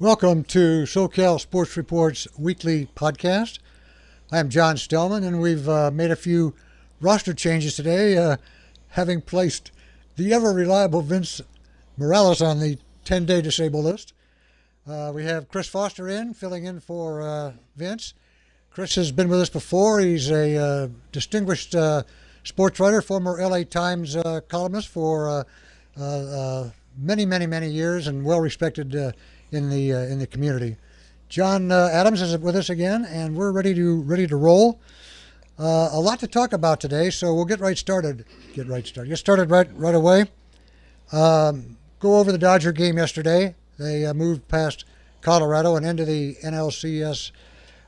Welcome to SoCal Sports Report's weekly podcast. I'm John Stellman, and we've made a few roster changes today, having placed the ever-reliable Vince Morales on the 10-day disabled list. We have Chris Foster filling in for Vince. Chris has been with us before. He's a distinguished sports writer, former LA Times columnist for many years, and well-respected in the community. John Adams is with us again, and we're ready to roll. A lot to talk about today, so we'll get started right away. Go over the Dodger game yesterday. They moved past Colorado and into the NLCS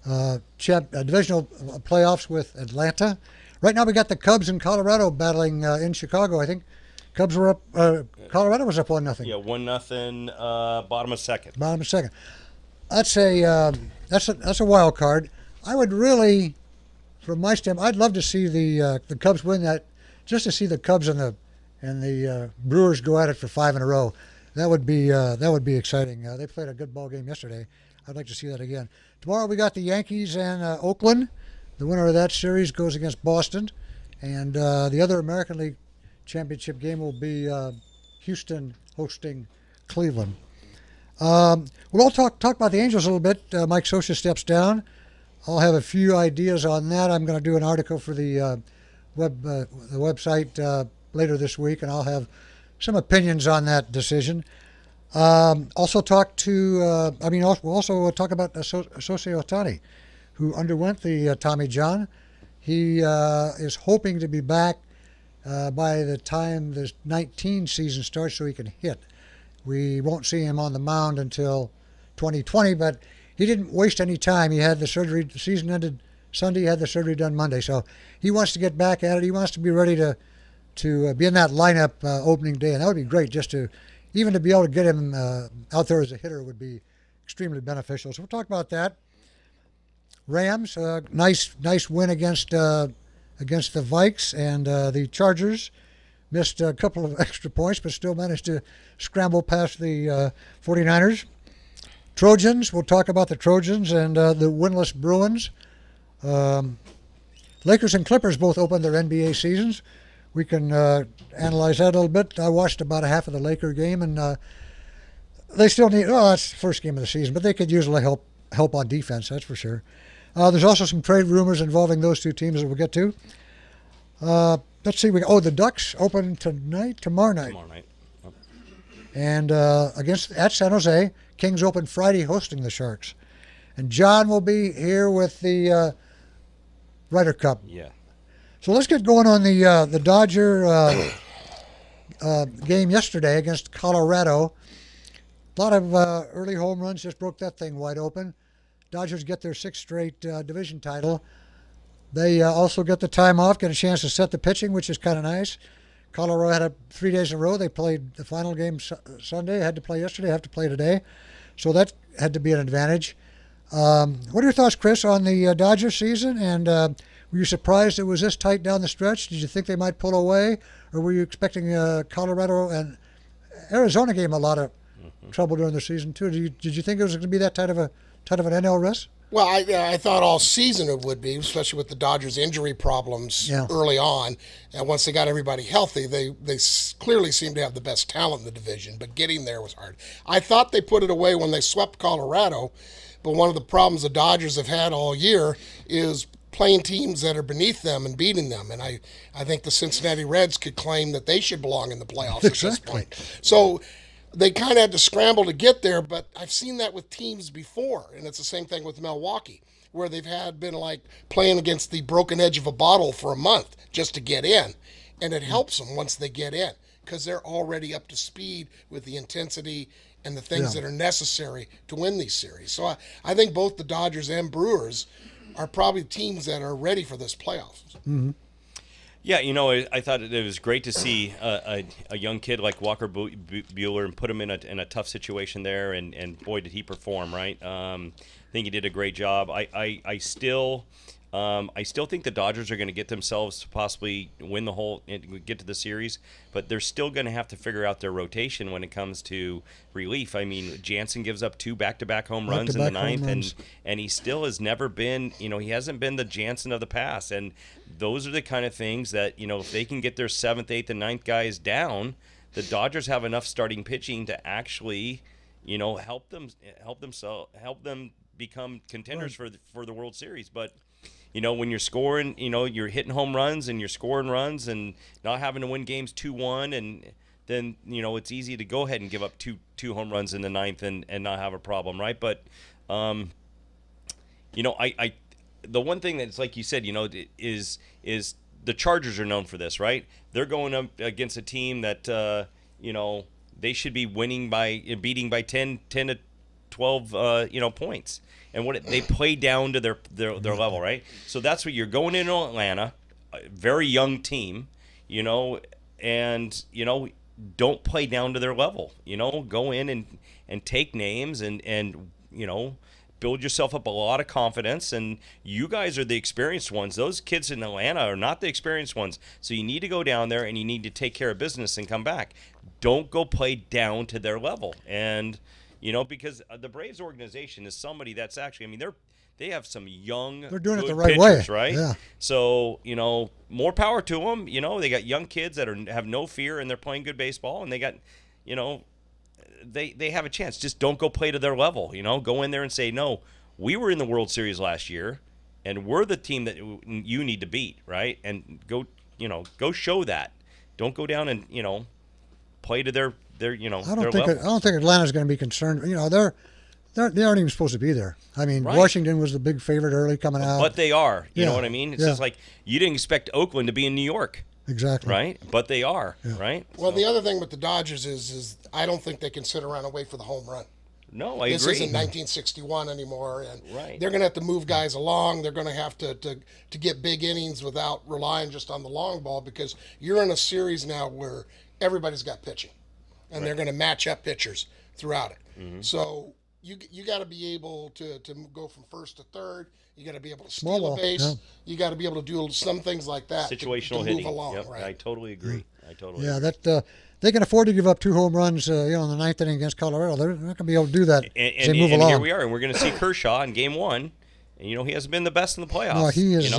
divisional playoffs with Atlanta. Right now we got the Cubs and Colorado battling in Chicago. I think Cubs were up. Colorado was up 1-0. Yeah, 1-0. Bottom of second. That's a wild card. I would really, from my standpoint, I'd love to see the Cubs win that, just to see the Cubs and the Brewers go at it for 5 in a row. That would be exciting. They played a good ball game yesterday. I'd like to see that again. Tomorrow we got the Yankees and Oakland. The winner of that series goes against Boston, and the other American League Championship game will be Houston hosting Cleveland. We'll all talk about the Angels a little bit. Mike Scioscia steps down. I'll have a few ideas on that. I'm going to do an article for the website later this week, and I'll have some opinions on that decision. Also talk to. We'll also talk about Shohei Ohtani, who underwent the Tommy John. He is hoping to be back by the time the 19 season starts, so he can hit. We won't see him on the mound until 2020, but he didn't waste any time. He had the surgery. The season ended Sunday. He had the surgery done Monday, so he wants to get back at it. He wants to be ready to be in that lineup opening day, and that would be great. Just to be able to get him out there as a hitter would be extremely beneficial. So we'll talk about that. Rams, nice win against the Vikes, and the Chargers missed a couple of extra points, but still managed to scramble past the 49ers. Trojans, we'll talk about the Trojans and the winless Bruins. Lakers and Clippers both opened their NBA seasons. We can analyze that a little bit. I watched about a half of the Laker game, and they still need. Oh, that's the first game of the season, but they could usually help on defense. That's for sure. There's also some trade rumors involving those two teams that we'll get to. Let's see. The Ducks open tomorrow night. Yep. And at San Jose. Kings open Friday hosting the Sharks. And John will be here with the Ryder Cup. Yeah. So let's get going on the Dodger game yesterday against Colorado. A lot of early home runs just broke that thing wide open. Dodgers get their 6th straight division title. They also get the time off, get a chance to set the pitching, which is kind of nice. Colorado had 3 days in a row. They played the final game Sunday, had to play yesterday, have to play today. So that had to be an advantage. What are your thoughts, Chris, on the Dodger season? And were you surprised it was this tight down the stretch? Did you think they might pull away? Or were you expecting Colorado and Arizona gave them a lot of trouble during the season, too? Did you think it was going to be that tight of an NL race? Well, I thought all season it would be, especially with the Dodgers' injury problems early on. And once they got everybody healthy, they clearly seemed to have the best talent in the division, but getting there was hard. I thought they put it away when they swept Colorado, but one of the problems the Dodgers have had all year is playing teams that are beneath them and beating them. And I think the Cincinnati Reds could claim that they should belong in the playoffs at this point. So they kind of had to scramble to get there, but I've seen that with teams before, and it's the same thing with Milwaukee, where they've been like playing against the broken edge of a bottle for a month just to get in, and it helps them once they get in because they're already up to speed with the intensity and the things that are necessary to win these series. So I think both the Dodgers and Brewers are probably teams that are ready for this playoffs. Mm-hmm. Yeah, I thought it was great to see a young kid like Walker Buehler and put him in a tough situation there, and boy, did he perform, right? I think he did a great job. I still I still think the Dodgers are going to get themselves to possibly win the whole, get to the series, but they're still going to have to figure out their rotation when it comes to relief. I mean, Jansen gives up 2 back-to-back home runs in the ninth, and he still has never been, he hasn't been the Jansen of the past. And those are the kind of things that, if they can get their 7th, 8th, and 9th guys down, the Dodgers have enough starting pitching to actually, help them become contenders for the World Series. But when you're scoring, you're hitting home runs and you're scoring runs and not having to win games 2-1, and then it's easy to go ahead and give up two home runs in the ninth and not have a problem, right? But I the one thing that's like you said, is the Chargers are known for this, right? They're going up against a team that they should be beating by 10 to 12 points. And they play down to their level, right? So that's what you're going into Atlanta, a very young team, and don't play down to their level. Go in and take names and build yourself up a lot of confidence. And you guys are the experienced ones. Those kids in Atlanta are not the experienced ones. So you need to go down there and you need to take care of business and come back. Don't go play down to their level. And because the Braves organization is somebody that's actually, they have some young, they're doing it the right pitchers, way, right? Yeah. So more power to them. They got young kids that have no fear and they're playing good baseball, and they got, they have a chance. Just don't go play to their level. Go in there and say, no, we were in the World Series last year, and we're the team that you need to beat, right? And go show that. Don't go down and play to their I don't think Atlanta's going to be concerned. They aren't even supposed to be there. Right. Washington was the big favorite early coming out. But they are. You know what I mean? It's just like you didn't expect Oakland to be in New York. Exactly. Right? But they are, right? Well, the other thing with the Dodgers is I don't think they can sit around and wait for the home run. No, I agree. This isn't 1961 anymore, and right. They're going to have to move guys along. They're going to have to get big innings without relying just on the long ball, because you're in a series now where everybody's got pitching. And they're going to match up pitchers throughout it. Mm-hmm. So you got to be able to go from first to third. You got to be able to steal a base. Yeah. You got to be able to do some things like that. Situational to hitting. Move along, yep, right? I totally agree. Agree. That they can afford to give up 2 home runs, in the ninth inning against Colorado. They're not going to be able to do that. And move along. Here we are, and we're going to see Kershaw in Game 1. And he hasn't been the best in the playoffs. No, he is.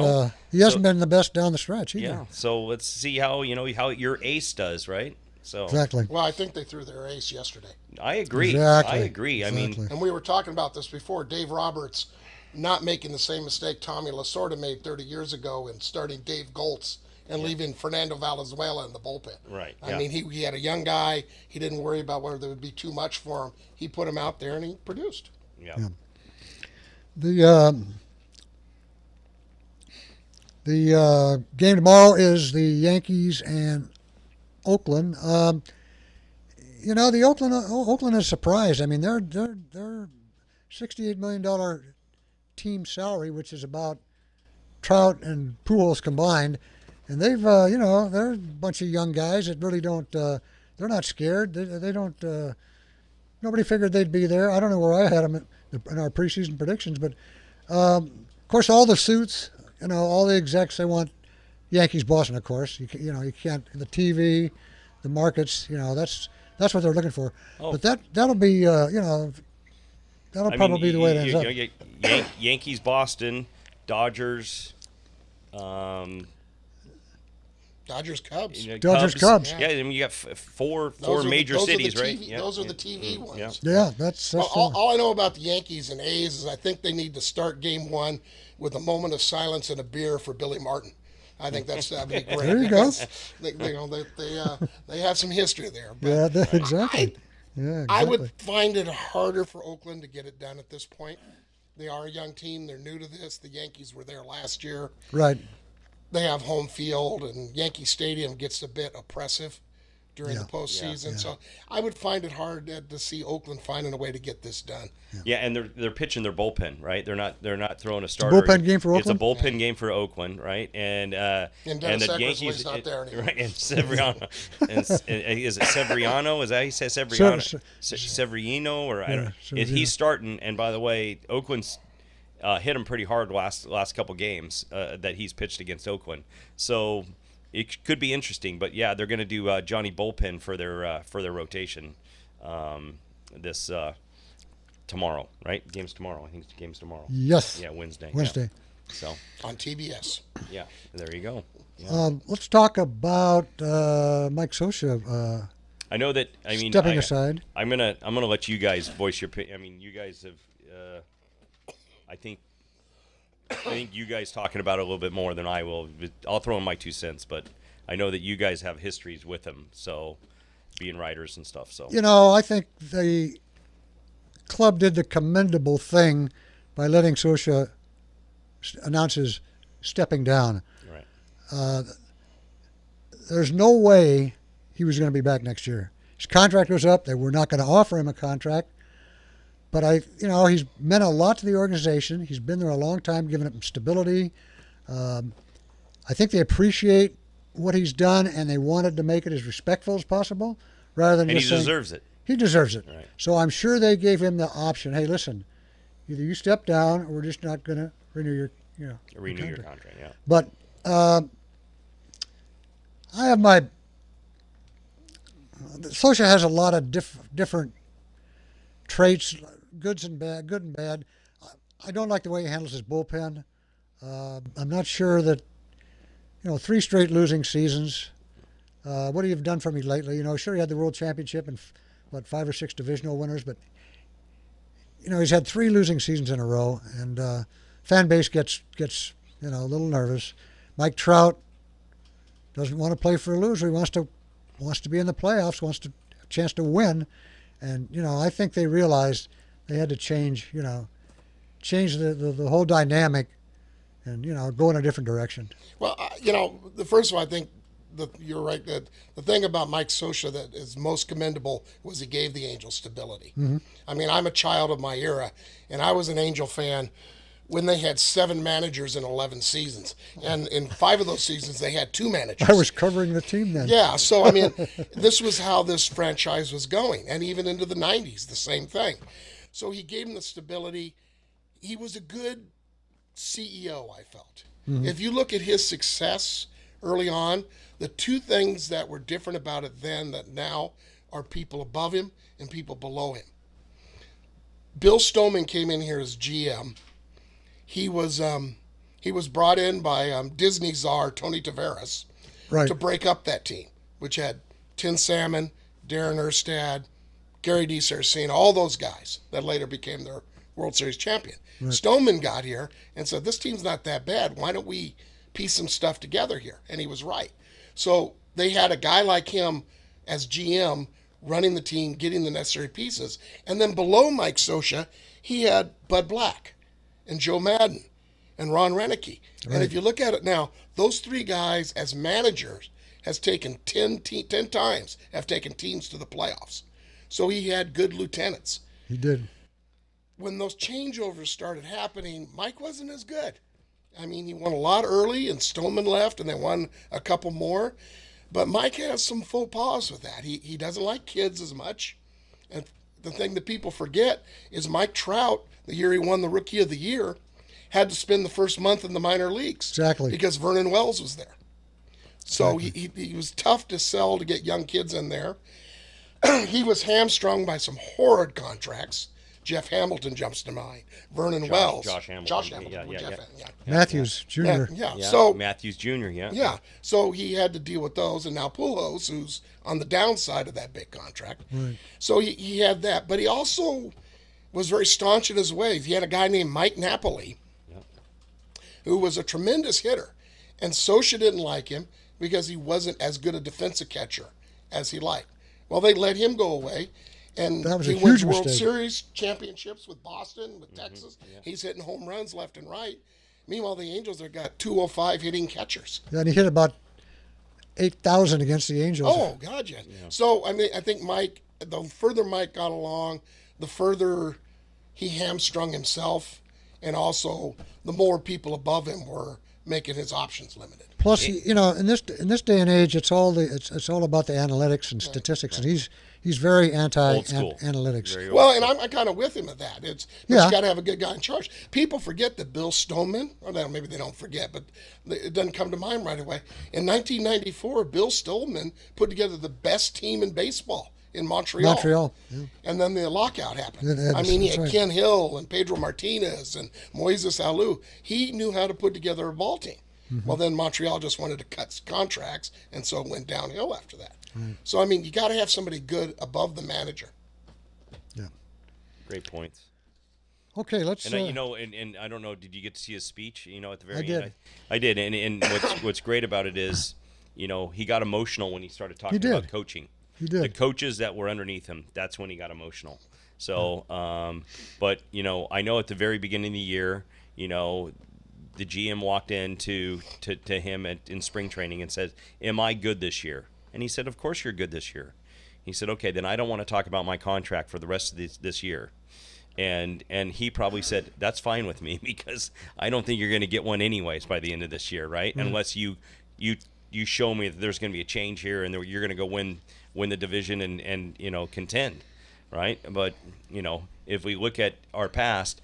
He hasn't been the best down the stretch either. Yeah. So let's see how your ace does, right? So exactly. Well, I think they threw their ace yesterday. I agree. Exactly. I agree. Exactly. And we were talking about this before. Dave Roberts not making the same mistake Tommy Lasorda made 30 years ago in starting Dave Goltz and leaving Fernando Valenzuela in the bullpen. Right. I mean, he had a young guy. He didn't worry about whether there would be too much for him. He put him out there and he produced. Yeah. The game tomorrow is the Yankees and Oakland. The Oakland is surprised. They're $68 million team salary, which is about Trout and Pujols combined, and they've they're a bunch of young guys that really don't. They're not scared. They don't. Nobody figured they'd be there. I don't know where I had them in our preseason predictions, but of course all the suits. All the execs, they want Yankees Boston, of course. You can't, the TV, the markets, that's what they're looking for. Oh. But that'll be, that'll probably be the way it ends up. Yankees Boston, Dodgers, Dodgers Cubs. Dodgers Cubs. Yeah, you got four major cities, right? Yeah. Those are the TV ones. Yeah, that's all I know about the Yankees and A's is I think they need to start Game 1 with a moment of silence and a beer for Billy Martin. I think that'd be great. There you go. They have some history there. But exactly. I would find it harder for Oakland to get it done at this point. They are a young team. They're new to this. The Yankees were there last year. Right. They have home field, and Yankee Stadium gets a bit oppressive during the postseason. Yeah. So I would find it hard to see Oakland finding a way to get this done. Yeah, and they're pitching their bullpen, right? They're not throwing a starter. It's a bullpen game for Oakland. It's a bullpen game for Oakland, right? And the Yankees, not there anymore. Right? And Severiano, is it Severiano? Is that how you say Severiano? Severino, or I don't know. He's starting. And by the way, Oakland's hit him pretty hard last couple games that he's pitched against Oakland. So it could be interesting. But yeah, they're going to do Johnny bullpen for their rotation this tomorrow, right? Game's tomorrow. I think it's game's tomorrow. Yes. Yeah, Wednesday. Wednesday. Yeah. So on TBS. Yeah, there you go. Yeah. Let's talk about Mike Scioscia. I know that. I mean, stepping aside. I'm gonna let you guys voice your opinion. I mean, you guys have. I think you guys talking about it a little bit more than I will. I'll throw in my 2 cents, but I know that you guys have histories with him, so being writers and stuff. So I think the club did the commendable thing by letting Scioscia announce his stepping down. Right. There's no way he was going to be back next year. His contract was up. They were not going to offer him a contract. But he's meant a lot to the organization. He's been there a long time, giving them stability. I think they appreciate what he's done, and they wanted to make it as respectful as possible, rather than and just he saying, deserves it. He deserves it. Right. So I'm sure they gave him the option. Hey, listen, either you step down, or we're just not going to renew your your contract. Yeah. But I have my. Scioscia has a lot of different traits, good and bad. I don't like the way he handles his bullpen. I'm not sure that, 3 straight losing seasons. What have you done for me lately? Sure, he had the World Championship and 5 or 6 divisional winners, but he's had 3 losing seasons in a row, and fan base gets a little nervous. Mike Trout doesn't want to play for a loser. He wants to be in the playoffs, wants to have a chance to win. And, I think they realized they had to change the whole dynamic and, go in a different direction. Well, the first of all, I think you're right. That the thing about Mike Scioscia that is most commendable was he gave the Angels stability. Mm-hmm. I mean, I'm a child of my era, and I was an Angel fan when they had 7 managers in 11 seasons. And in 5 of those seasons, they had 2 managers. I was covering the team then. Yeah, so, I mean, this was how this franchise was going. And even into the 90s, the same thing. So he gave them the stability. He was a good CEO, I felt. Mm-hmm. If you look at his success early on, the 2 things that were different about it then that now are people above him and people below him. Bill Stoneman came in here as GM. He was brought in by Disney czar Tony Tavares to break up that team, which had Tim Salmon, Darren Erstad, Gary DeSarcina, all those guys that later became their World Series champion. Right. Stoneman got here and said, this team's not that bad. Why don't we piece some stuff together here? And he was right. So they had a guy like him as GM running the team, getting the necessary pieces. And then below Mike Scioscia, he had Bud Black and Joe Madden and Ron Renicky. Right. And if you look at it now, those 3 guys as managers has taken 10 times, have taken teams to the playoffs. So he had good lieutenants. He did. When those changeovers started happening, Mike wasn't as good. I mean, he won a lot early, and Stoneman left, and they won a couple more. But Mike has some faux pas with that. He doesn't like kids as much. And the thing that people forget is Mike Trout, the year he won the Rookie of the Year, had to spend the first month in the minor leagues. Exactly. Because Vernon Wells was there. So he was tough to sell to get young kids in there. He was hamstrung by some horrid contracts. Jeff Hamilton jumps to mind. Vernon Wells. Josh Hamilton. Yeah. Matthews Jr. Yeah. So Matthews Jr. Yeah. So he had to deal with those, and now Pujols, who's on the downside of that big contract. Right. So he had that, but he also was very staunch in his ways. He had a guy named Mike Napoli, who was a tremendous hitter, and Scioscia didn't like him because he wasn't as good a defensive catcher as he liked. Well, they let him go away. And he wins World Series championships with Boston, with Texas. Yeah. He's hitting home runs left and right. Meanwhile, the Angels have got 205 hitting catchers. Yeah, and he hit about 8,000 against the Angels. Oh, God, yeah. So, I mean, I think Mike, the further Mike got along, the further he hamstrung himself, and also the more people above him were making his options limited. Plus, in this day and age, it's all about the analytics and statistics, and he's very anti-analytics. Well, and I'm kind of with him at that. You got to have a good guy in charge. People forget that Bill Stoneman, or maybe they don't forget, but it doesn't come to mind right away. In 1994, Bill Stoneman put together the best team in baseball in Montreal. Yeah. And then the lockout happened. He had Ken Hill and Pedro Martinez and Moises Alou. He knew how to put together a ball team. Mm-hmm. Well, then Montreal just wanted to cut contracts, and so it went downhill after that. Right. So, you got to have somebody good above the manager. Yeah. Great points. Okay, let's. And and I don't know, did you get to see his speech? At the very end. Did. I did. And what's great about it is, he got emotional when he started talking about coaching. He did. The coaches that were underneath him, that's when he got emotional. So, but I know at the very beginning of the year, the GM walked in to him in spring training and said, "Am I good this year?" And he said, "Of course you're good this year." He said, "Okay, then I don't want to talk about my contract for the rest of this year." And he probably said, "That's fine with me because I don't think you're going to get one anyways by the end of this year, right? Mm-hmm. Unless you show me that there's going to be a change here and you're going to go win the division and contend, right? But if we look at our past,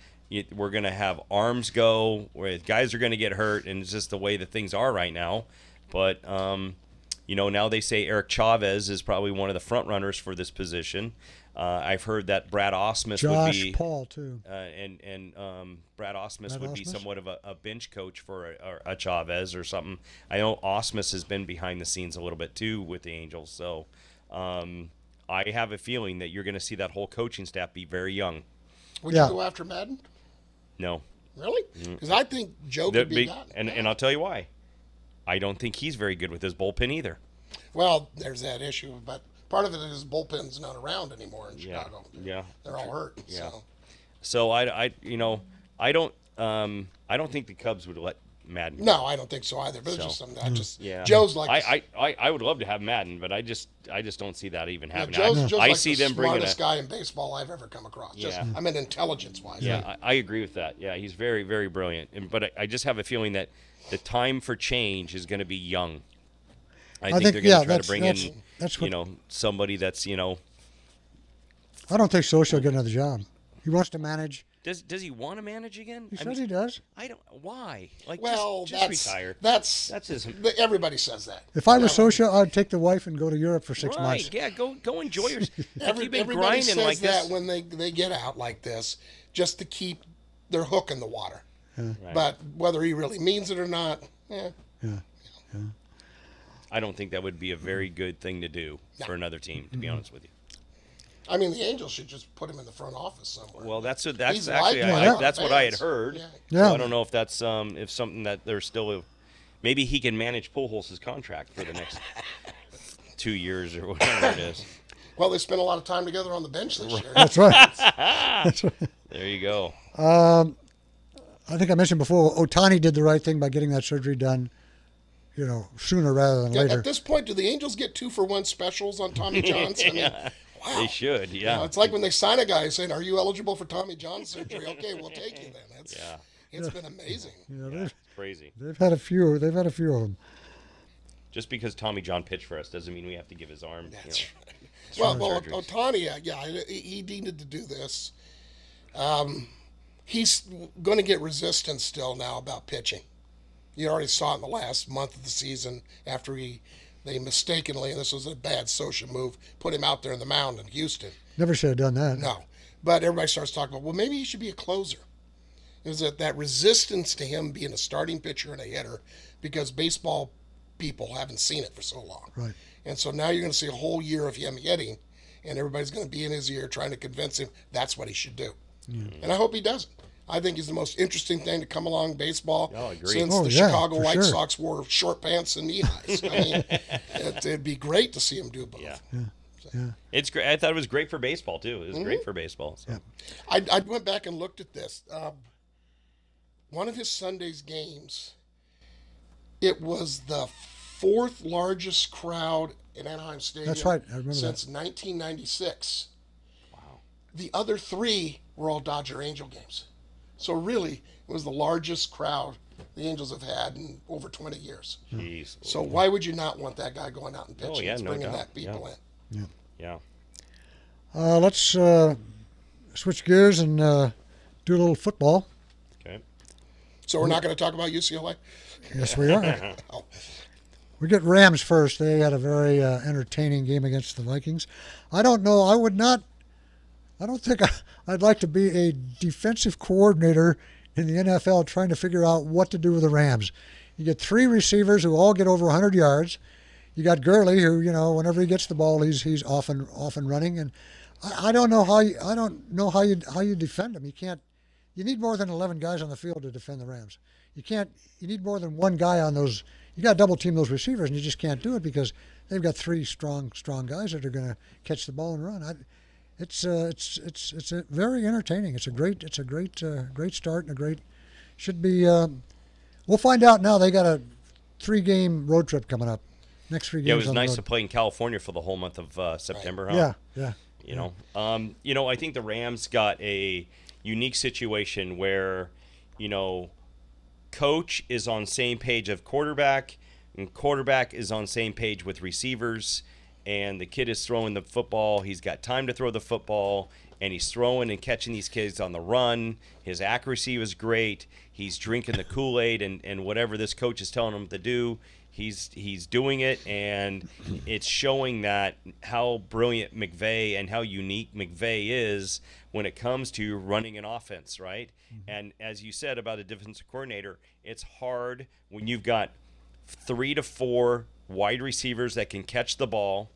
we're going to have arms go, where guys are going to get hurt, and it's just the way that things are right now. But now they say Eric Chavez is probably one of the front runners for this position. I've heard that Brad Osmus would be Paul too, and Brad Osmus would be somewhat of a bench coach for a Chavez or something. I know Osmus has been behind the scenes a little bit too with the Angels, so I have a feeling that you're going to see that whole coaching staff be very young. Would you go after Madden? No. Really? Because I think Joe could be gotten. And I'll tell you why. I don't think he's very good with his bullpen either. Well, there's that issue, but part of it is bullpen's not around anymore in Chicago. Yeah. They're all hurt. Yeah. So I don't think the Cubs would let Madden. No, I don't think so either. But it's just something. Joe's like I would love to have Madden, but I just don't see that even happening. Joe's I like see the them bringing smartest guy in baseball I've ever come across. I mean, intelligence-wise. Yeah, I agree with that. Yeah, he's very, very brilliant. But I just have a feeling that the time for change is going to be young. I think they're going to try to bring in somebody that's I don't think Socha will get another job. He wants to manage. Does he want to manage again? He says he does. I don't. Why? Just retire. That's his. Everybody says that. If I was Socha, I'd take the wife and go to Europe for 6 months. Yeah, go enjoy yourself. Everybody says that when they get out like this, just to keep their hook in the water. Yeah. Right. But whether he really means it or not, Yeah. I don't think that would be a very good thing to do for another team, to be honest with you. I mean, the Angels should just put him in the front office somewhere. Well, that's actually that's what I had heard. Yeah. So I don't know if that's if something that there's still maybe he can manage Pujols' contract for the next 2 years or whatever it is. Well, they spent a lot of time together on the bench this year. That's right. That's right. There you go. I think I mentioned before, Ohtani did the right thing by getting that surgery done, sooner rather than later. At this point, do the Angels get 2-for-1 specials on Tommy John's? I mean, wow. They should, yeah. It's like when they sign a guy saying, "Are you eligible for Tommy John surgery?" Okay, we'll take you then. It's been amazing. It's crazy. They've had a few of them. Just because Tommy John pitched for us doesn't mean we have to give his arm. That's right. Well, Ohtani, he needed to do this. He's going to get resistance still now about pitching. You already saw it in the last month of the season after they mistakenly, and this was a bad social move, put him out there in the mound in Houston. Never should have done that. No. But everybody starts talking about, well, maybe he should be a closer. Is that resistance to him being a starting pitcher and a hitter because baseball people haven't seen it for so long. Right. And so now you're going to see a whole year of him hitting, and everybody's going to be in his ear trying to convince him that's what he should do. And I hope he doesn't. I think he's the most interesting thing to come along baseball since the Chicago White Sox wore short pants and knee highs. I mean, it'd be great to see him do both. Yeah. It's great. I thought it was great for baseball too. It was great for baseball. So. Yeah. I went back and looked at this. One of his Sunday's games, it was the 4th largest crowd in Anaheim Stadium. That's right. I remember since 1996. Wow. The other 3 were all Dodger Angel games. So really, was the largest crowd the Angels have had in over 20 years. Jeez. So why would you not want that guy going out and pitching? Oh, yeah, It's no bringing doubt. that people in. Yeah. Let's switch gears and do a little football. Okay. So we're not going to talk about UCLA? Yes, we are. Oh. We get Rams first. They had a very entertaining game against the Vikings. I don't know. I don't think I'd like to be a defensive coordinator in the NFL trying to figure out what to do with the Rams. You get 3 receivers who all get over 100 yards. You got Gurley, who, whenever he gets the ball, he's off and running. And I don't know how you defend him. You need more than 11 guys on the field to defend the Rams. You need more than one guy on those. You got to double team those receivers, and you just can't do it because they've got 3 strong guys that are going to catch the ball and run. It's very entertaining. It's a great start and a great should be. We'll find out now. They got a 3-game road trip coming up. Next 3 games. Yeah, it was on the nice road. to play in California for the whole month of September. Huh? Yeah. I think the Rams got a unique situation where, coach is on same page of quarterback, and quarterback is on same page with receivers, and the kid is throwing the football. He's got time to throw the football, and he's throwing and catching these kids on the run. His accuracy was great. He's drinking the Kool-Aid, and whatever this coach is telling him to do, he's doing it, and it's showing that how brilliant McVay and how unique McVay is when it comes to running an offense, right? And as you said about a defensive coordinator, it's hard when you've got 3 to 4 wide receivers that can catch the ball.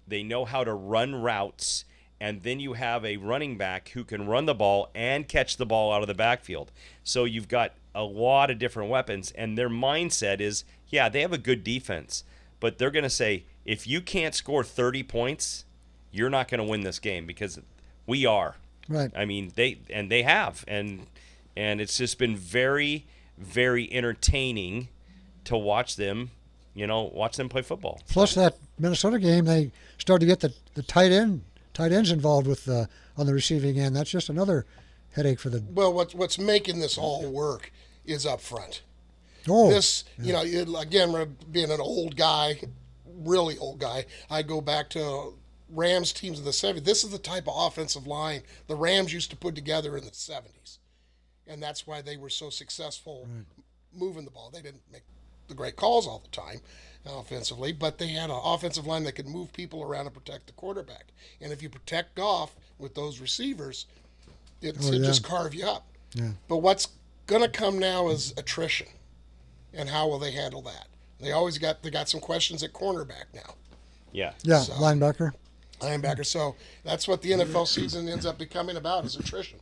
They know how to run routes, and then you have a running back who can run the ball and catch the ball out of the backfield. So you've got a lot of different weapons, and their mindset is, yeah, they have a good defense, but they're going to say, if you can't score 30 points, you're not going to win this game because we are. Right. I mean, they have, and it's just been very, very entertaining to watch them, play football. Plus that Minnesota game, they started to get the tight ends involved with on the receiving end. That's just another headache for the. Well, what's making this all work is up front. Oh, This, again, being an old guy, really old guy, I go back to Rams teams of the 70s. This is the type of offensive line the Rams used to put together in the 70s. And that's why they were so successful moving the ball. They didn't make the great calls all the time offensively, but they had an offensive line that could move people around and protect the quarterback. And if you protect Goff with those receivers, it just carve you up. Yeah. But what's going to come now is attrition. And how will they handle that? They got some questions at cornerback now. Yeah. Yeah, So- linebacker. So that's what the NFL season ends up becoming about, is attrition.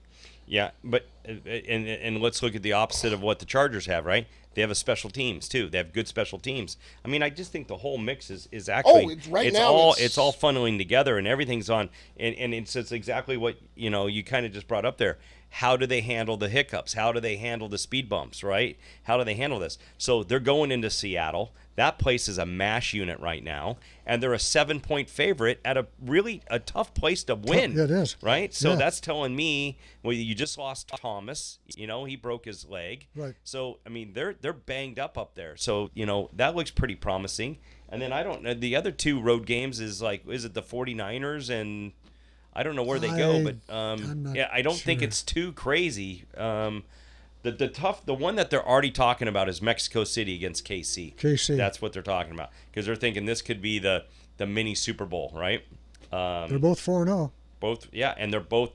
Yeah, but and let's look at the opposite of what the Chargers have, right? They have a special teams too. They have good special teams. I mean, I just think the whole mix is actually it's all funneling together, and everything's on, and it's exactly what you kind of just brought up there. How do they handle the hiccups? How do they handle the speed bumps, right? How do they handle this? So they're going into Seattle. That place is a mash unit right now, and they're a 7-point favorite at a tough place to win. Yeah, it is. Right? So Yeah. that's telling me, well, you just lost Thomas. He broke his leg. Right. So, I mean, they're banged up there. So, that looks pretty promising. And then I don't know, the other 2 road games is it the 49ers, and I don't know where they go, but I don't think it's too crazy. The one that they're already talking about is Mexico City against KC. KC. That's what they're talking about, because they're thinking this could be the mini Super Bowl, right? They're both 4-0. Both, yeah, and they're all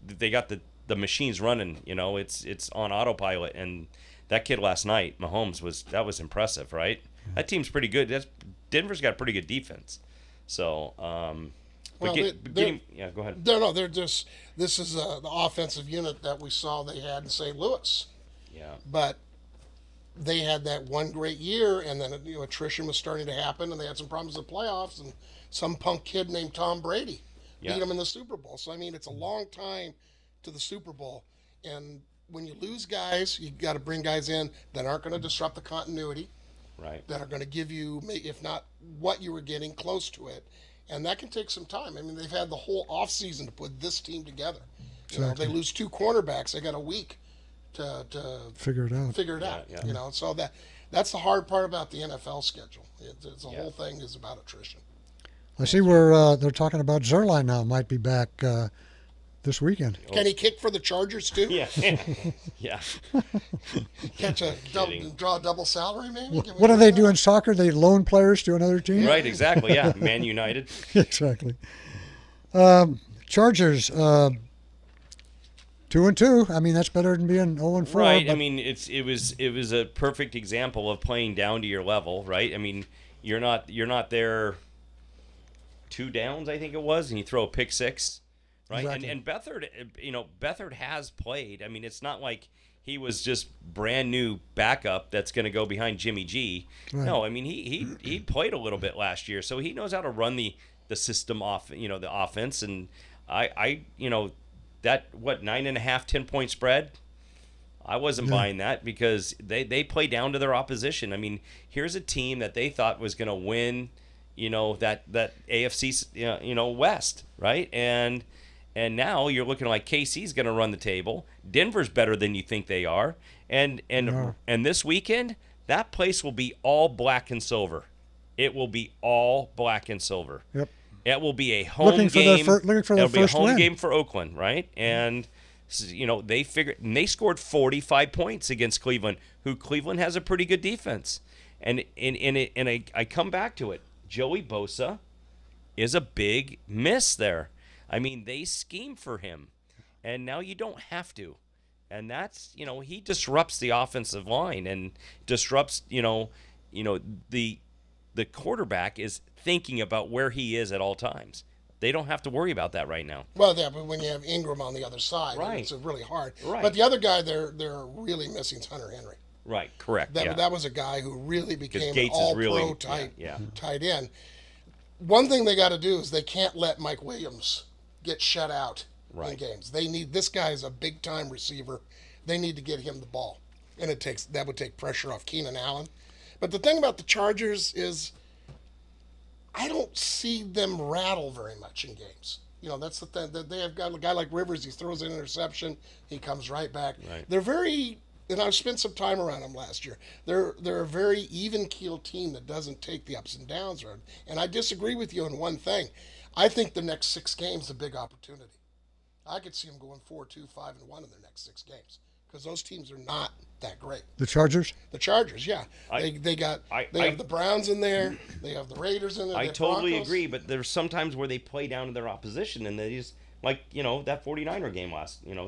they got the machines running. It's on autopilot, and that kid last night, Mahomes, was impressive, right? That team's pretty good. Denver's got a pretty good defense. So, go ahead. No, they're just. This is the offensive unit that we saw they had in St. Louis. Yeah. But they had that one great year, and then attrition was starting to happen, and they had some problems in the playoffs, and some punk kid named Tom Brady beat them in the Super Bowl. So I mean, it's a long time to the Super Bowl, and when you lose guys, you got to bring guys in that aren't going to disrupt the continuity. Right. That are going to give you, if not what you were getting, close to it. And that can take some time. I mean, they've had the whole offseason to put this team together. Exactly. They lose 2 cornerbacks. They got a week to Figure it out. Yeah. So that's the hard part about the NFL schedule. It's the whole thing is about attrition. I see where they're talking about Zerline now might be back this weekend. Can he kick for the Chargers too? Yeah. Yeah. Draw a double salary maybe? What do they do in soccer? They loan players to another team? Right, exactly. Yeah. Man United. Exactly. Chargers, 2-2. I mean, that's better than being 0-4. Right. But I mean, it was a perfect example of playing down to your level, right? I mean, you're not there 2 downs, I think it was, and you throw a pick 6. Right, exactly. and Beathard, Beathard has played. I mean, it's not like he was just brand new backup that's going to go behind Jimmy G. Right. No, I mean he played a little bit last year, so he knows how to run the system off. The offense, and I that 9.5, 10-point spread. I wasn't buying that because they play down to their opposition. I mean, here's a team that they thought was going to win, that AFC West, right? And now you're looking like KC's going to run the table. Denver's better than you think they are. And this weekend, that place will be all black and silver. It will be all black and silver. Yep. It will be a home game. Looking for their It'll be a first home win. game for Oakland, right? And they scored 45 points against Cleveland, who Cleveland has a pretty good defense. And I come back to it. Joey Bosa is a big miss there. I mean, they scheme for him, and now you don't have to. And that's, he disrupts the offensive line and disrupts, the quarterback is thinking about where he is at all times. They don't have to worry about that right now. Well, yeah, but when you have Ingram on the other side, Right. it's really hard. Right. But the other guy they're really missing is Hunter Henry. Right, correct. That was a guy who really became an Gates is all-pro really- tight end. One thing they got to do is they can't let Mike Williams get shut out in games. This guy is a big-time receiver. They need to get him the ball, and that would take pressure off Keenan Allen. But the thing about the Chargers is I don't see them rattle very much in games. That's the thing. They have got a guy like Rivers. He throws an interception. He comes right back. Right. They're very, and I've spent some time around them last year. They're a very even-keeled team that doesn't take the ups and downs. And I disagree with you on one thing. I think the next 6 games is a big opportunity. I could see them going 4-2, 5-1 in their next 6 games because those teams are not that great. The Chargers? The Chargers, yeah. They have the Browns in there. They have the Raiders in there. I totally Broncos. agree, but there's sometimes where they play down to their opposition, and they just, that 49er game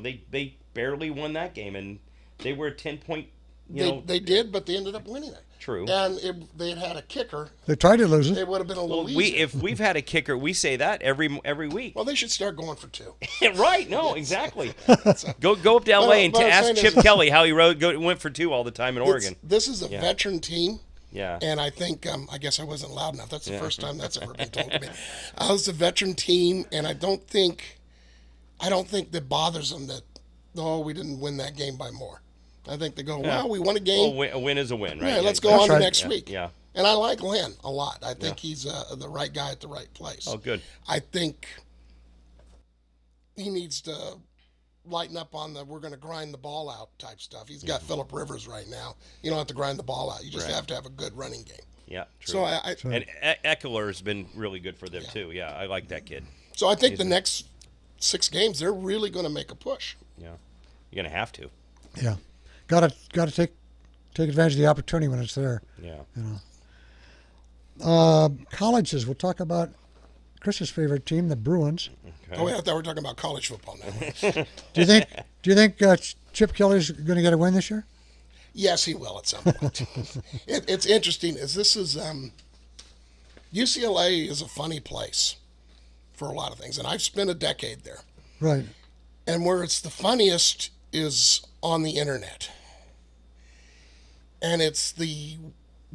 they barely won that game, and they were a 10-point, They did, but they ended up winning it. True. And if they had had a kicker, They tried to lose it it. would have been a little easier. If we've had a kicker, we say that every week. Well, they should start going for 2. Right? No, exactly. Go up to LA and what I'm ask saying Chip is- Kelly how he went for 2 all the time in Oregon. This is a veteran team. Yeah. And I think, I guess I wasn't loud enough. That's the first time that's ever been told to me. I was a veteran team, and I don't think that bothers them that, we didn't win that game by more. I think they go, well, we won a game. Well, a win is a win, right? Yeah, let's go on to right. next week. Yeah. And I like Lynn a lot. I think he's the right guy at the right place. Oh, good. I think he needs to lighten up on the we're going to grind the ball out type stuff. He's got Phillip Rivers right now. You don't have to grind the ball out. You just have to have a good running game. Yeah, true. So and Eckler has been really good for them too. Yeah, I like that kid. So I think the next 6 games they're really going to make a push. Yeah, you're gonna have to. Yeah. Got to take advantage of the opportunity when it's there. Yeah. Colleges. We'll talk about Chris's favorite team, the Bruins. Okay. Oh, I thought we were talking about college football now. Do you think Chip Kelly's going to get a win this year? Yes, he will at some point. It's interesting. UCLA is a funny place for a lot of things, and I've spent a decade there. Right. And where it's the funniest is on the internet. And it's the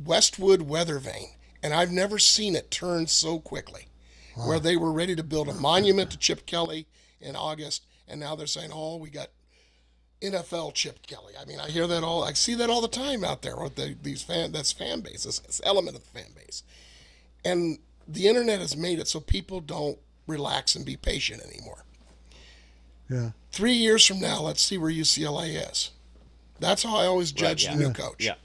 Westwood weather vane. And I've never seen it turn so quickly. Wow. Where they were ready to build a monument to Chip Kelly in August, and now they're saying, we got NFL Chip Kelly. I mean, I hear that I see that all the time out there with that's fan base, this element of the fan base. And the internet has made it so people don't relax and be patient anymore. Yeah. 3 years from now, let's see where UCLA is. That's how I always judge the new coach. Yeah.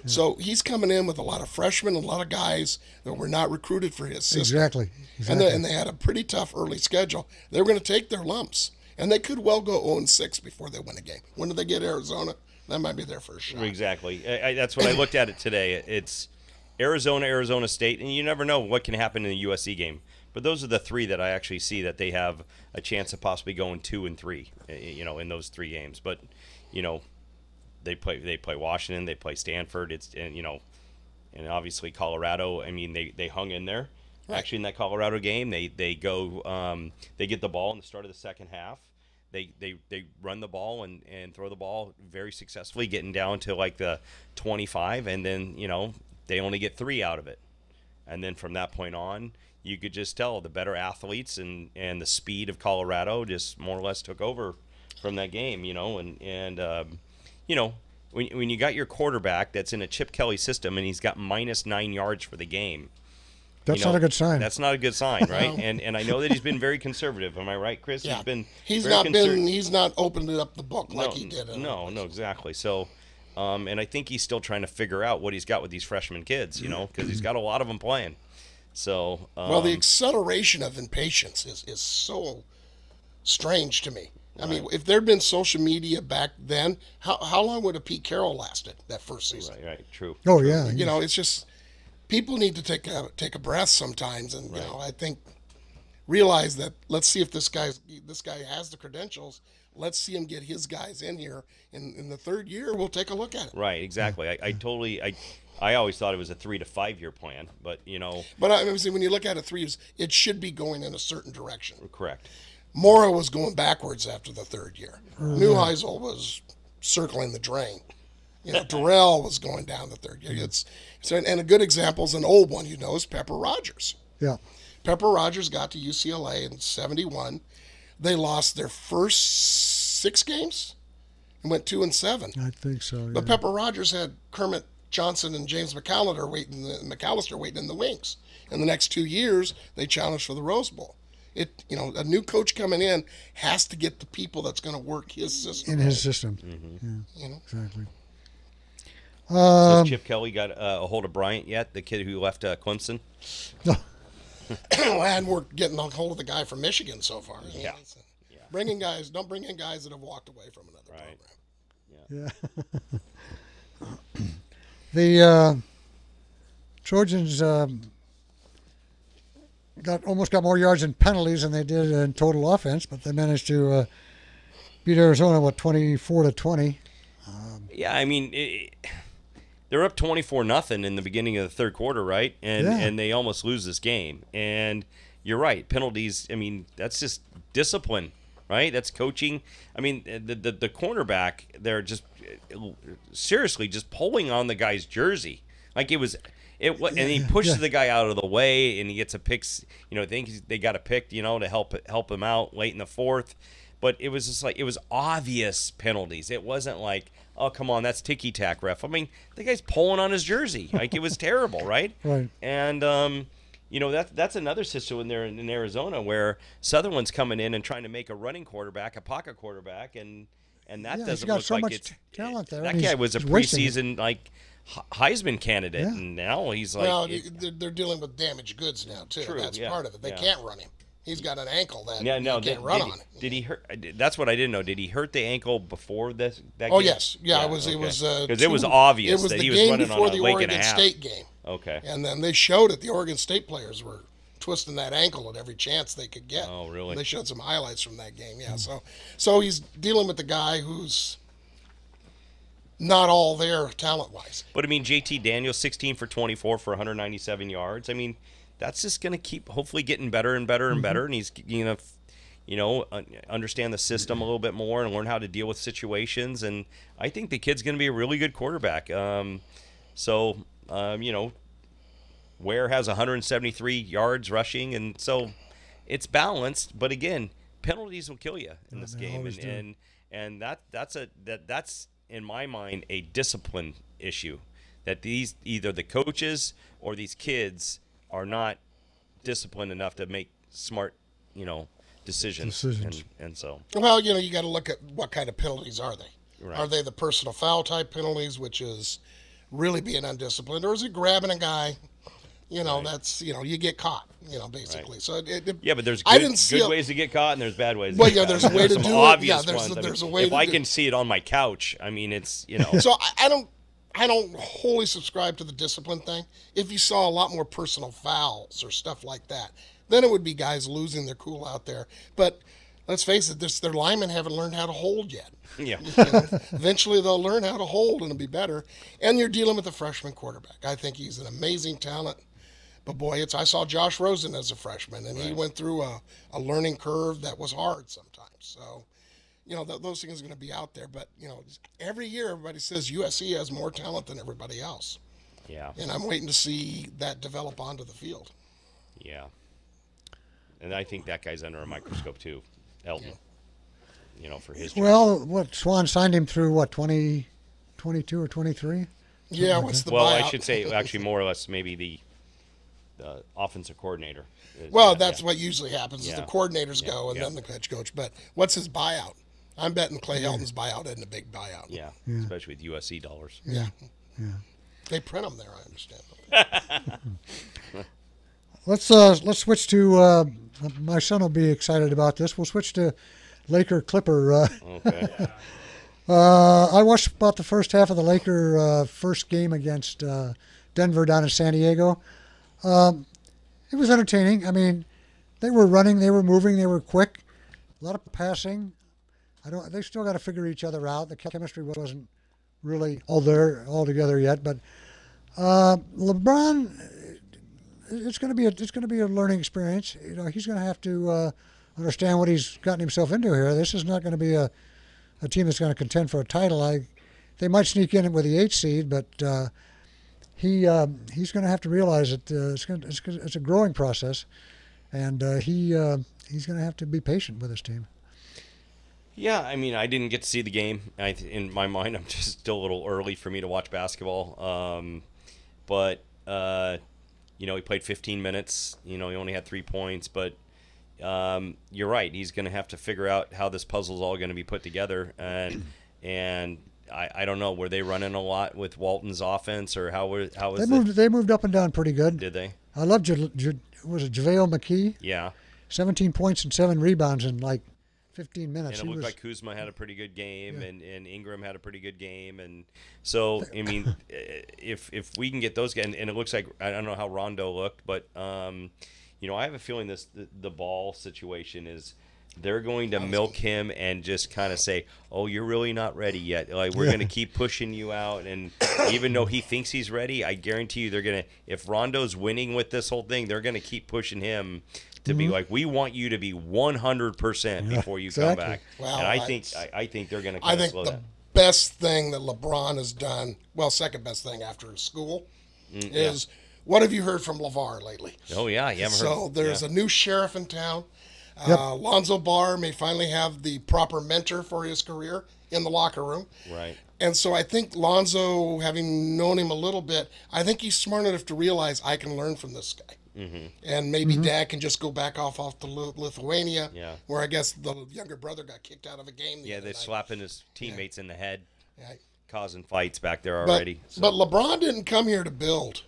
So he's coming in with a lot of freshmen, a lot of guys that were not recruited for his system. Exactly. And they had a pretty tough early schedule. They were going to take their lumps, and they could well go 0-6 before they win a game. When do they get Arizona? That might be their first shot. Exactly. That's what I looked at it today. It's Arizona, Arizona State, and you never know what can happen in a USC game. But those are the three that I actually see that they have a chance of possibly going 2 and 3, in those 3 games. But, they play Washington, they play Stanford, and obviously Colorado. I mean, they hung in there. Right. Actually, in that Colorado game, they go they get the ball in the start of the second half. They run the ball and throw the ball very successfully, getting down to like the 25, and then they only get 3 out of it. And then from that point on, you could just tell the better athletes and the speed of Colorado just more or less took over from that game. When you got your quarterback that's in a Chip Kelly system and he's got -9 yards for the game, that's not a good sign. That's not a good sign, right? and I know that he's been very conservative. Am I right, Chris? Yeah. He's not opened up the book like he did. No, exactly. So, and I think he's still trying to figure out what he's got with these freshman kids, because he's got a lot of them playing. So, well, the acceleration of impatience is so strange to me. I mean, if there'd been social media back then, how long would a Pete Carroll lasted that first season? Right, true. Oh, true. yeah. It's just people need to take a breath sometimes, and I think realize that. Let's see if this guy has the credentials. Let's see him get his guys in here. In the 3rd year, we'll take a look at it. Right, exactly. I always thought it was a 3 to 5 year plan, but But I mean, when you look at it 3 years, it should be going in a certain direction. Correct. Mora was going backwards after the 3rd year. Neuheisel was circling the drain. Terrell was going down the 3rd year. And a good example is an old one, is Pepper Rogers. Yeah. Pepper Rogers got to UCLA in '71. They lost their first 6 games and went 2-7. I think so. Yeah. But Pepper Rogers had Kermit Johnson and James McAllister waiting in the wings. In the next 2 years, they challenged for the Rose Bowl. A new coach coming in has to get the people that's going to work his system. In his system. Mm-hmm. Yeah. Exactly. Has Chip Kelly got a hold of Bryant yet, the kid who left Clemson? No. And we're getting a hold of the guy from Michigan so far. Yeah. Don't bring in guys that have walked away from another program. Yeah. The Trojans almost got more yards in penalties than they did in total offense, but they managed to beat Arizona 24-20. Yeah, I mean, they're up 24-0 in the beginning of the 3rd quarter, right? And they almost lose this game. And you're right, penalties. I mean, that's just discipline, right? That's coaching. I mean, the cornerback, they're just seriously just pulling on the guy's jersey, like it was. And he pushes the guy out of the way, and he gets a pick. I think they got a pick, to help him out late in the 4th. But it was just like, it was obvious penalties. It wasn't like, oh, come on, that's ticky-tack, ref. I mean, the guy's pulling on his jersey. Like, it was terrible, right? Right. And, that's another system in there in Arizona where Sutherland's coming in and trying to make a running quarterback, a pocket quarterback, and that doesn't look so like much it's talent there. That guy was a preseason, Heisman candidate, and now he's like... Well, they're dealing with damaged goods now, too. True, that's part of it. They can't run him. He's got an ankle that he can't run on. Did he hurt? That's what I didn't know. Did he hurt the ankle before that Oh, game? yes. Yeah, it was because it was obvious that he was running on a lake and a half. It was the game before the Oregon State game. Okay. And then they showed it. The Oregon State players were twisting that ankle at every chance they could get. Oh, really? They showed some highlights from that game, yeah. So he's dealing with the guy who's not all there talent-wise. But, I mean, JT Daniels, 16 for 24 for 197 yards. I mean, that's just going to keep hopefully getting better and better and better, and he's going to, understand the system a little bit more and learn how to deal with situations. And I think the kid's going to be a really good quarterback. Ware has 173 yards rushing, and so it's balanced. But again, penalties will kill you in this game, and that's in my mind a discipline issue. That these either the coaches or these kids are not disciplined enough to make smart, decisions. And so. Well, you got to look at what kind of penalties are they. Right. Are they the personal foul type penalties, which is really being undisciplined, or is it grabbing a guy? That's you get caught. Basically. Right. So yeah, but there's I didn't good ways to get caught, and there's bad ways. Well, yeah, there's a way to do it. Yeah, Ones. there's a way. If I can see it on my couch, I mean, it's So I don't wholly subscribe to the discipline thing. If you saw a lot more personal fouls or stuff like that, then it would be guys losing their cool out there. But let's face it, their linemen haven't learned how to hold yet. Yeah. Eventually they'll learn how to hold and it'll be better. And you're dealing with a freshman quarterback. I think he's an amazing talent. But boy, I saw Josh Rosen as a freshman, and he went through a learning curve that was hard sometimes. So, those things are going to be out there. But, every year everybody says USC has more talent than everybody else. Yeah. And I'm waiting to see that develop onto the field. Yeah. And I think that guy's under a microscope too, Elton. For his. Well, Swan signed him through 2022 or 23? Yeah, what's the Well, buyout? I should say actually more or less maybe the offensive coordinator. That's what usually happens is the coordinators go and then the head coach. But what's his buyout? I'm betting Clay Helton's buyout isn't a big buyout. Yeah, especially with USC dollars. Yeah. They print them there, I understand. Let's switch to my son will be excited about this. We'll switch to Laker Clipper. Okay. I watched about the first half of the Laker first game against Denver down in San Diego. It was entertaining. I mean, they were running, they were moving, they were quick. A lot of passing. They still got to figure each other out. The chemistry wasn't really all together yet. But LeBron, it's going to be a learning experience. He's going to have to understand what he's gotten himself into here. This is not going to be a team that's going to contend for a title. They might sneak in with the 8th seed, but he's going to have to realize that it's a growing process, and he's going to have to be patient with his team. Yeah, I mean, I didn't get to see the game. In my mind, I'm just still a little early for me to watch basketball. But he played 15 minutes. He only had 3 points, but you're right. He's going to have to figure out how this puzzle's all going to be put together. And I don't know. Were they running a lot with Walton's offense, or how was They moved up and down pretty good. Did they? I love was it JaVale McKee? Yeah. 17 points and 7 rebounds in 15 minutes. And it looked like Kuzma had a pretty good game, and Ingram had a pretty good game, and so I mean, if we can get those guys, and it looks like I don't know how Rondo looked, but I have a feeling the ball situation is they're going to milk him and just kind of say, "Oh, you're really not ready yet. Like we're going to keep pushing you out." And even though he thinks he's ready, I guarantee you they're going to. If Rondo's winning with this whole thing, they're going to keep pushing him to be like, "We want you to be 100% before you come back." Well, and I think they're going to. I think the best thing that LeBron has done, second best thing after his school, is what have you heard from LeVar lately? Oh yeah, you haven't heard. So there's a new sheriff in town. Lonzo Ball may finally have the proper mentor for his career in the locker room. Right. And so I think Lonzo, having known him a little bit, I think he's smart enough to realize I can learn from this guy. Mm-hmm. And maybe Dad can just go back off to Lithuania, where I guess the younger brother got kicked out of a game. They're slapping his teammates in the head, causing fights back there already. But LeBron didn't come here to build.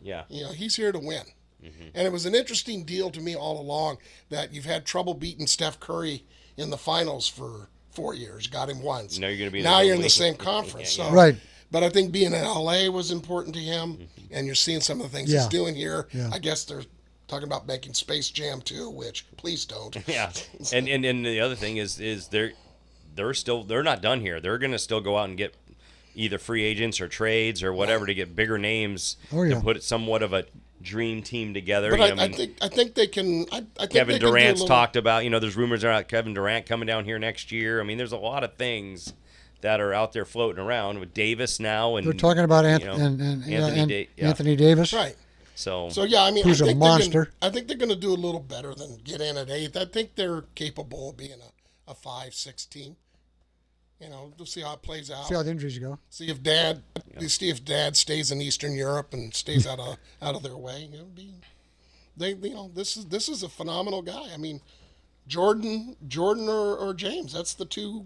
Yeah. He's here to win. Mm-hmm. And it was an interesting deal to me all along that you've had trouble beating Steph Curry in the finals for 4 years. Got him once. Now you're going to be. Now you're in the same conference. So, right. But I think being in LA was important to him, and you're seeing some of the things he's doing here. Yeah. I guess they're talking about making Space Jam 2, which please don't. Yeah. And the other thing is they're not done here. They're going to still go out and get either free agents or trades or whatever to get bigger names to put somewhat of a dream team together. But I think they can. I think Kevin they Durant's can talked about. There's rumors about Kevin Durant coming down here next year. I mean, there's a lot of things that are out there floating around with Davis now, and we're talking about Anthony Davis, right? So yeah, I mean, who's a monster. I think they're going to do a little better than get in at 8th. I think they're capable of being a 5-6 team. We'll see how it plays out. See how the injuries go. See if Dad stays in Eastern Europe and stays out of their way. This is a phenomenal guy. I mean, Jordan, or James. That's the two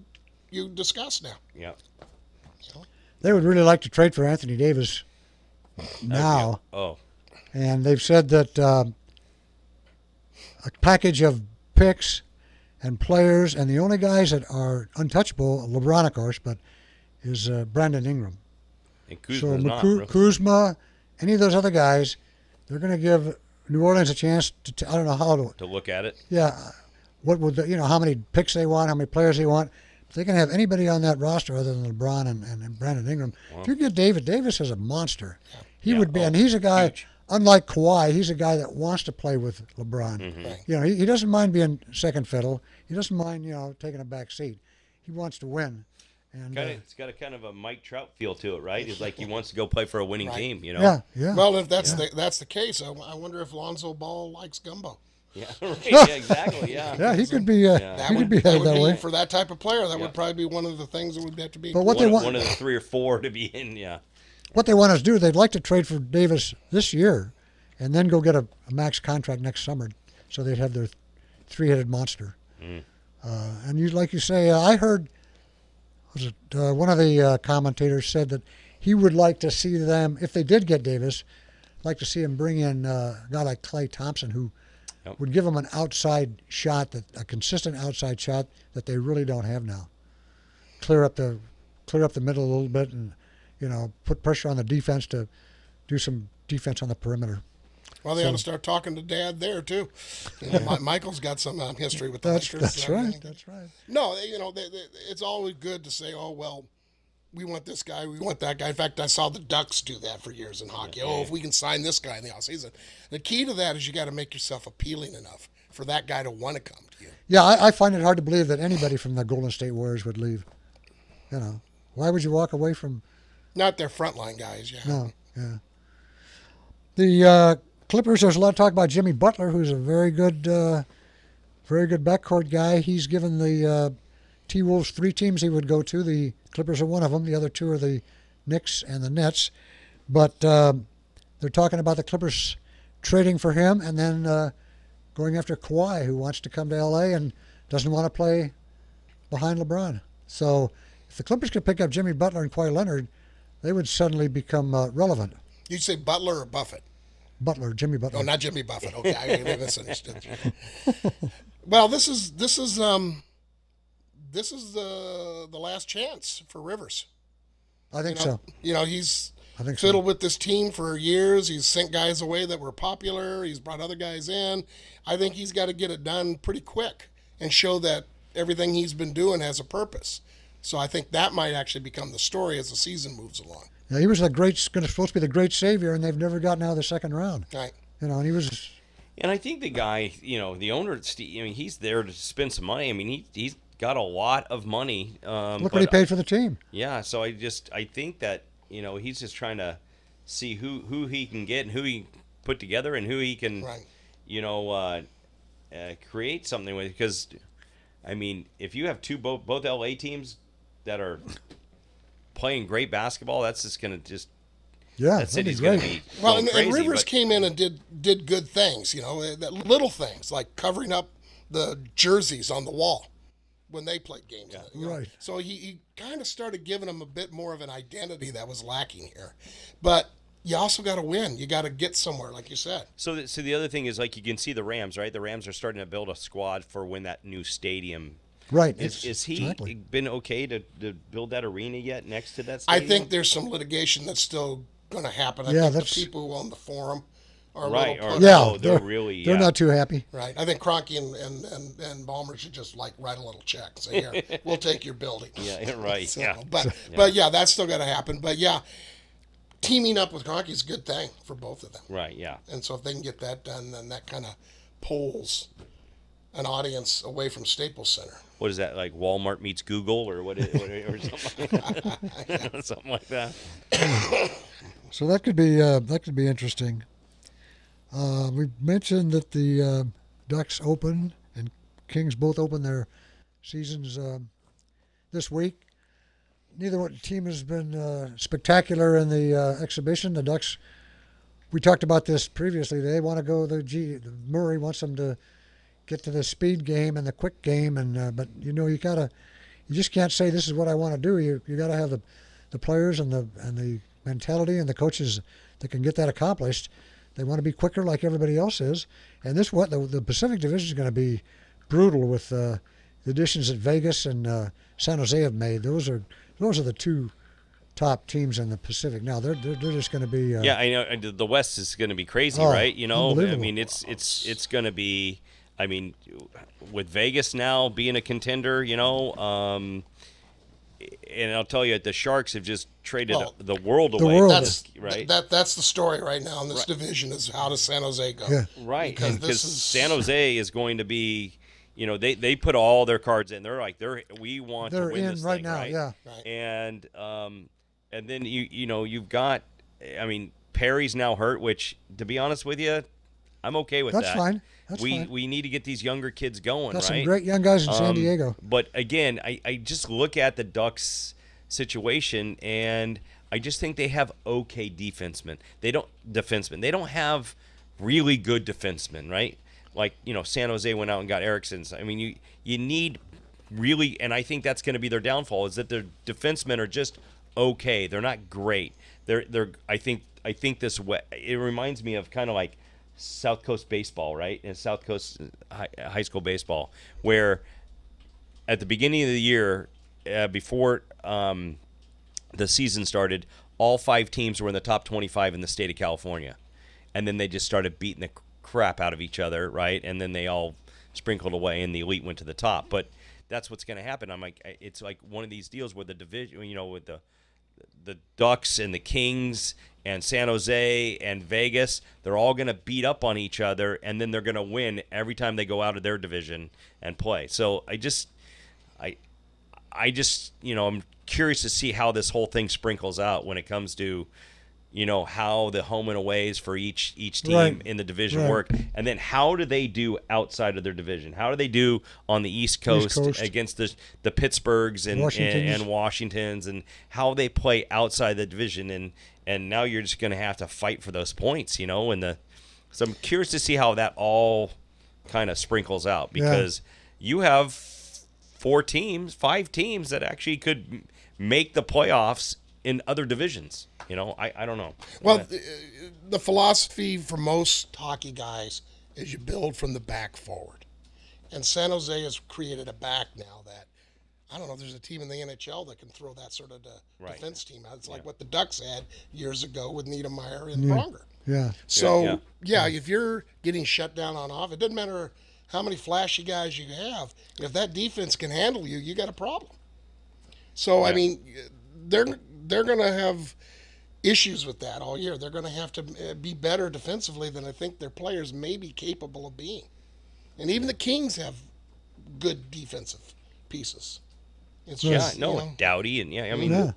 you discussed now. Yeah. They would really like to trade for Anthony Davis now. Oh. And they've said that a package of picks and players, and the only guys that are untouchable, LeBron, of course, but is Brandon Ingram. And Kuzma's not. Kuzma, any of those other guys, they're going to give New Orleans a chance to, I don't know how to look at it. Yeah. What would how many picks they want, how many players they want. If they can have anybody on that roster other than LeBron and Brandon Ingram, if you get Davis is a monster. He would be, and he's a guy, huge. Unlike Kawhi, he's a guy that wants to play with LeBron. Mm-hmm. Right. He doesn't mind being second fiddle. He doesn't mind, taking a back seat. He wants to win. And it's got a kind of a Mike Trout feel to it, right? It's like he wants to go play for a winning team, Yeah, yeah. Well, if that's the case, I wonder if Lonzo Ball likes gumbo. Yeah, right. Yeah, exactly. Yeah. Yeah, he could be. He could be headed that way. For that type of player, that would probably be one of the things that would have to be. But what one of the 3 or 4 to be in. Yeah. What they want us to do, they'd like to trade for Davis this year, and then go get a max contract next summer, so they'd have their three-headed monster. And like you say, I heard. Was it one of the commentators said that he would like to see them, if they did get Davis, like to see him bring in a guy like Klay Thompson, who would give them an outside shot, a consistent outside shot that they really don't have now. Clear up the middle a little bit, and put pressure on the defense to do some defense on the perimeter. Well, they ought to start talking to Dad there too. Michael's got some history with the Lakers. That's right. That's right. No, it's always good to say, "Oh well, we want this guy, we want that guy." In fact, I saw the Ducks do that for years in hockey. Oh, if we can sign this guy in the offseason. The key to that is you got to make yourself appealing enough for that guy to want to come to you. Yeah, I find it hard to believe that anybody from the Golden State Warriors would leave. Why would you walk away from? Not their frontline guys. Yeah. No. Yeah. The Clippers. There's a lot of talk about Jimmy Butler, who's a very good backcourt guy. He's given the T-Wolves 3 teams he would go to. The Clippers are one of them. The other 2 are the Knicks and the Nets. But they're talking about the Clippers trading for him and then going after Kawhi, who wants to come to L.A. and doesn't want to play behind LeBron. So if the Clippers could pick up Jimmy Butler and Kawhi Leonard, they would suddenly become relevant. You'd say Butler or Buffett? Jimmy Butler. Oh, not Jimmy Buffett. Okay, I misunderstood you. Well, this is the last chance for Rivers. I think so. He's fiddled with this team for years. He's sent guys away that were popular. He's brought other guys in. I think he's got to get it done pretty quick and show that everything he's been doing has a purpose. So I think that might actually become the story as the season moves along. Yeah, he was supposed to be the great savior, and they've never gotten out of the second round. Right. And he was. And I think the guy, the owner, he's there to spend some money. I mean, he's got a lot of money. Look what he paid for the team. Yeah, so I think that he's just trying to see who he can get and who he can put together and who he can, create something with. Because, I mean, if you have both LA teams that are playing great basketball, that's just going to that city's going to be well. Crazy, and Rivers came in and did good things. That little things like covering up the jerseys on the wall when they played games. Yeah, right. So he kind of started giving them a bit more of an identity that was lacking here. But you also got to win. You got to get somewhere, like you said. So the other thing is, like, you can see the Rams, right? The Rams are starting to build a squad for when that new stadium. Right. Is he been okay to build that arena yet next to that I stadium? think there's some litigation that's still going to happen. I think the people who own the Forum are right. They're not too happy. Right. I think Kroenke and Ballmer should just write a little check and say, here, we'll take your building. Yeah, right. So, yeah. But yeah, that's still got to happen. But yeah, teaming up with Kroenke is a good thing for both of them. Right, yeah. And so if they can get that done, then that kind of pulls an audience away from Staples Center. What is that, like Walmart meets Google or or something like that? Something like that. So that could be interesting. We mentioned that the Ducks open and Kings both open their seasons this week. Neither team has been spectacular in the exhibition. The Ducks, we talked about this previously. They want to go. Murray wants them to get to the speed game and the quick game, and but you just can't say this is what I want to do. You got to have the players and the mentality and the coaches that can get that accomplished. They want to be quicker like everybody else is, and the Pacific Division is going to be brutal with the additions that Vegas and San Jose have made. Those are the two top teams in the Pacific. Now they're just going to be. Yeah, I know the West is going to be crazy, right? I mean, it's going to be. I mean, with Vegas now being a contender, and I'll tell you, the Sharks have just traded the world away. That's right. That's the story right now in this division is how does San Jose go? Yeah. Right, because San Jose is going to be. They put all their cards in. We want to win this right thing, now, right? yeah. Right. And then you've got. I mean, Perry's now hurt, which to be honest with you, I'm okay with that. That's fine. Fine. We need to get these younger kids going, Got right? some great young guys in San Diego. But again, I just look at the Ducks situation, and I just think they have okay defensemen. They don't have really good defensemen, right? Like, San Jose went out and got Ericsson's. I mean, you need really, and I think that's going to be their downfall, is that their defensemen are just okay. They're not great. I think this way, it reminds me of kind of like South Coast baseball, right? And South Coast high school baseball, where at the beginning of the year, before the season started, all 5 teams were in the top 25 in the state of California, and then they just started beating the crap out of each other, right? And then they all sprinkled away, and the elite went to the top. But that's what's going to happen. I'm like, it's like one of these deals where the division, with the Ducks and the Kings and San Jose and Vegas, they're all going to beat up on each other, and then they're going to win every time they go out of their division and play. So I just, I'm curious to see how this whole thing sprinkles out when it comes to, how the home and aways for each team in the division work, and then how do they do outside of their division? How do they do on the East Coast against the Pittsburghs and Washingtons, and how they play outside the division? And now you're just going to have to fight for those points, so I'm curious to see how that all kind of sprinkles out, because you have 5 teams that actually could make the playoffs in other divisions. I don't know. Well, the philosophy for most hockey guys is you build from the back forward. And San Jose has created a back now that, I don't know if there's a team in the NHL that can throw that sort of defense team out. It's like what the Ducks had years ago with Niedermeyer and Pronger. Yeah. So, if you're getting shut down on off, it doesn't matter how many flashy guys you have. If that defense can handle you, you got a problem. So, I mean, they're going to have issues with that all year. They're going to have to be better defensively than I think their players may be capable of being. And even the Kings have good defensive pieces. It's just, Doughty and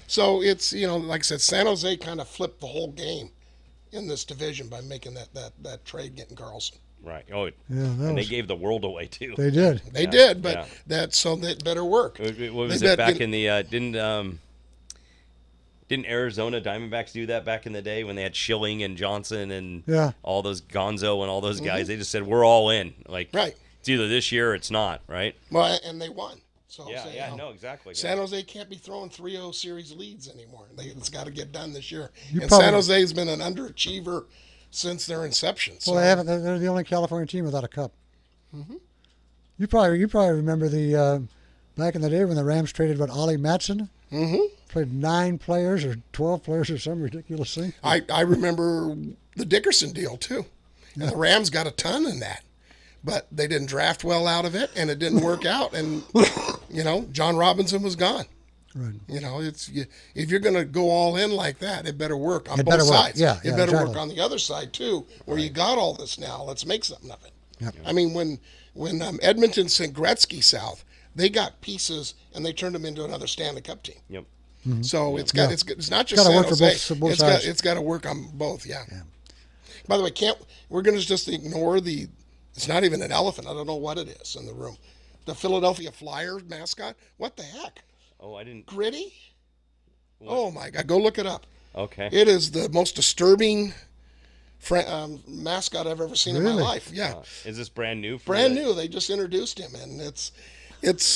So it's, like I said, San Jose kind of flipped the whole game in this division by making that trade, getting Carlson. Right. Oh, and they gave the world away too. They did. They did, but that better work. What was it back in the didn't Arizona Diamondbacks do that back in the day when they had Schilling and Johnson and all those Gonzo and all those guys? They just said, we're all in. Like, it's either this year or it's not, right? Well, and they won. So exactly. San Jose can't be throwing 3-0 series leads anymore. It's got to get done this year. San Jose's been an underachiever since their inception. Well, they haven't. They're the only California team without a cup. Mm-hmm. You probably remember the back in the day when the Rams traded Ollie Matson. Mm-hmm. Played 9 players or 12 players or some ridiculous thing. I remember the Dickerson deal too, and the Rams got a ton in that, but they didn't draft well out of it, and it didn't work out. And John Robinson was gone. Right. If you're going to go all in like that, it better work on both sides. It better work on the other side too, where you got all this now. Let's make something of it. Yep. I mean, when Edmonton sent Gretzky south, they got pieces and they turned them into another Stanley Cup team. Yep. Mm-hmm. So it's not just San Jose. Both sides. It's got to work on both. Yeah. By the way, we're going to just ignore it's not even an elephant. I don't know what it is in the room. The Philadelphia Flyers mascot. What the heck? Oh, I didn't. Gritty? What? Oh my God! Go look it up. Okay. It is the most disturbing mascot I've ever seen in Really? my life. Yeah, Is this brand new? brand new. They just introduced him, and it's.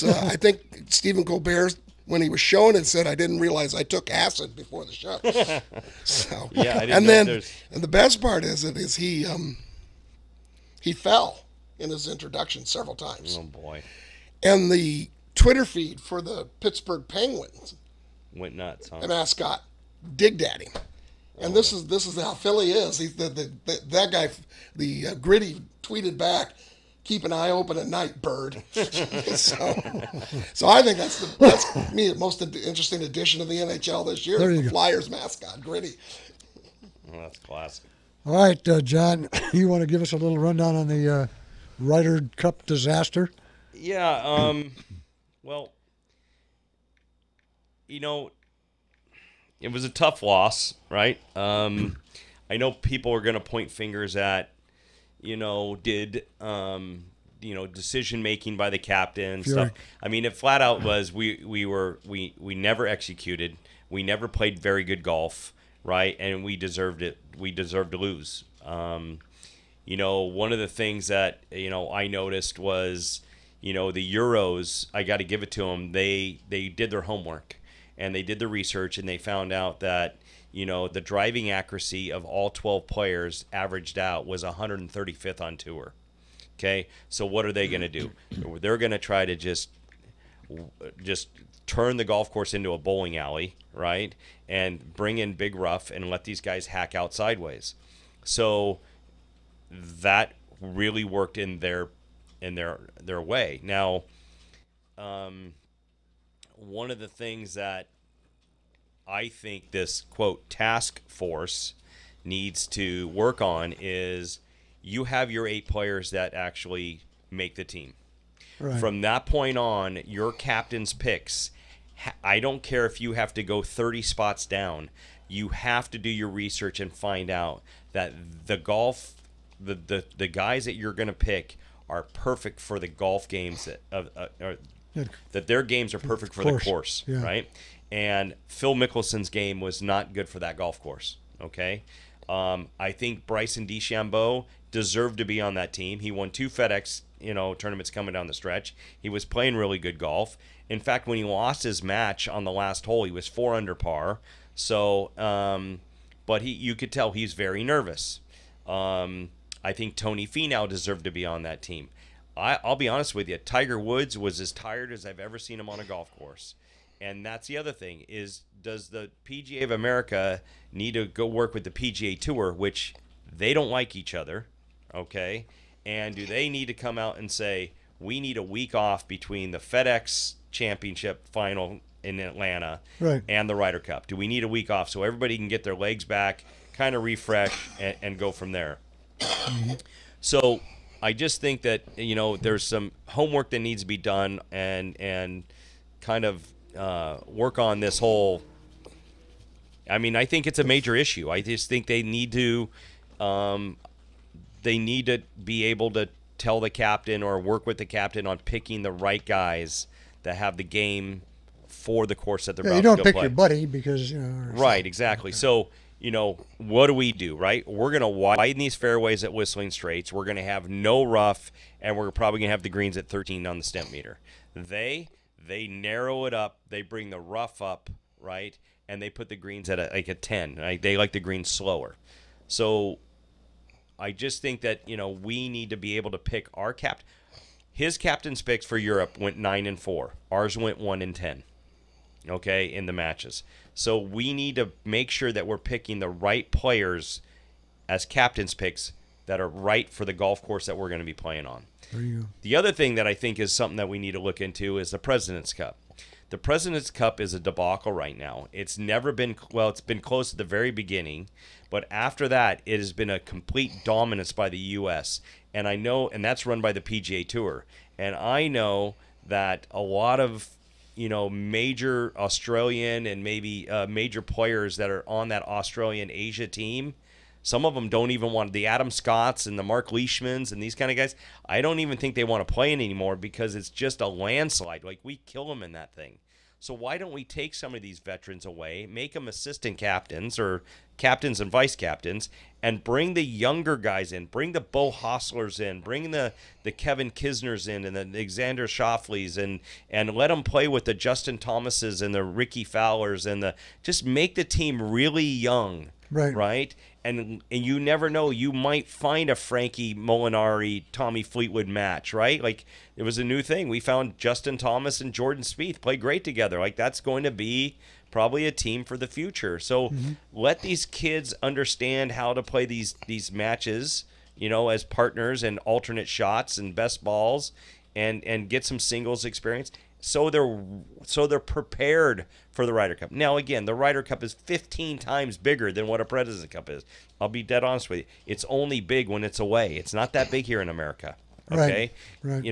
I think Stephen Colbert, when he was showing it, said, "I didn't realize I took acid before the show." So Yeah, I didn't and know then there's. and the best part is he fell in his introduction several times, Oh boy, and the Twitter feed for the Pittsburgh Penguins, went nuts, huh? the mascot, digged at him. And this is how Philly is. He's that guy, the Gritty tweeted back, "Keep an eye open at night, bird." so I think that's me the most interesting addition to the NHL this year. There you The go. Flyers mascot, Gritty. Oh, that's classic. All right, John, you want to give us a little rundown on the Ryder Cup disaster? Yeah. Well, it was a tough loss, right? I know people are going to point fingers at, decision making by the captain and stuff. I mean, it flat out was we never executed. We never played very good golf, right? And we deserved it. We deserved to lose. One of the things that I noticed was, the Euros. I got to give it to them. They did their homework and they did the research, and they found out that the driving accuracy of all 12 players averaged out was 135th on tour. Okay, so what are they going to do? They're going to try to just turn the golf course into a bowling alley, right? And bring in big rough and let these guys hack out sideways. So that really worked in their way. Now, one of the things that I think this quote task force needs to work on is you have your 8 players that actually make the team. Right. From that point on, your captain's picks, I don't care if you have to go 30 spots down, you have to do your research and find out that the guys that you're going to pick are perfect for the golf games that their games are perfect for the course, yeah. right? And Phil Mickelson's game was not good for that golf course, okay? I think Bryson DeChambeau deserved to be on that team. He won 2 FedEx, tournaments coming down the stretch. He was playing really good golf. In fact, when he lost his match on the last hole, he was 4 under par. So, but you could tell he's very nervous. I think Tony Finau deserved to be on that team. I'll be honest with you. Tiger Woods was as tired as I've ever seen him on a golf course. And that's the other thing is, does the PGA of America need to go work with the PGA Tour, which they don't like each other, okay? And do they need to come out and say, we need a week off between the FedEx Championship final in Atlanta and the Ryder Cup? Do we need a week off so everybody can get their legs back, kind of refresh, and go from there? Mm-hmm. So I just think that, there's some homework that needs to be done and kind of work on this whole. I mean, I think it's a major issue. I just think they need to be able to tell the captain or work with the captain on picking the right guys that have the game for the course that they're about to go play. You don't pick your buddy because right, exactly. Okay. So what do we do? Right, we're going to widen these fairways at Whistling Straits. We're going to have no rough, and we're probably going to have the greens at 13 on the stem meter. They narrow it up. They bring the rough up, right? And they put the greens at a 10. Right? They like the greens slower. So I just think that, we need to be able to pick our captain. His captain's picks for Europe went 9-4. Ours went 1-10, okay, in the matches. So we need to make sure that we're picking the right players as captain's picks that are right for the golf course that we're going to be playing on. There you go. The other thing that I think is something that we need to look into is the President's Cup. The President's Cup is a debacle right now. It's never been, it's been close at the very beginning, but after that, it has been a complete dominance by the U.S. And I know, and that's run by the PGA Tour. And I know that a lot of, major Australian and maybe major players that are on that Australian Asia team, some of them don't even want the Adam Scotts and the Mark Leishmans and these kind of guys. I don't even think they want to play anymore because it's just a landslide. Like, we kill them in that thing. So why don't we take some of these veterans away, make them assistant captains or captains and vice captains, and bring the younger guys in, bring the Bo Hostlers in, bring the Kevin Kisners in, and the Alexander Shoffleys, and let them play with the Justin Thomases and the Ricky Fowlers, and just make the team really young, right? And you never know, you might find a Frankie Molinari, Tommy Fleetwood match, right? Like, it was a new thing. We found Justin Thomas and Jordan Spieth play great together. Like, that's going to be probably a team for the future. So let these kids understand how to play these matches, as partners and alternate shots and best balls, and get some singles experience. So they're prepared for the Ryder Cup. Now, again, the Ryder Cup is 15 times bigger than what a President's Cup is. I'll be dead honest with you. It's only big when it's away. It's not that big here in America. Okay? Right.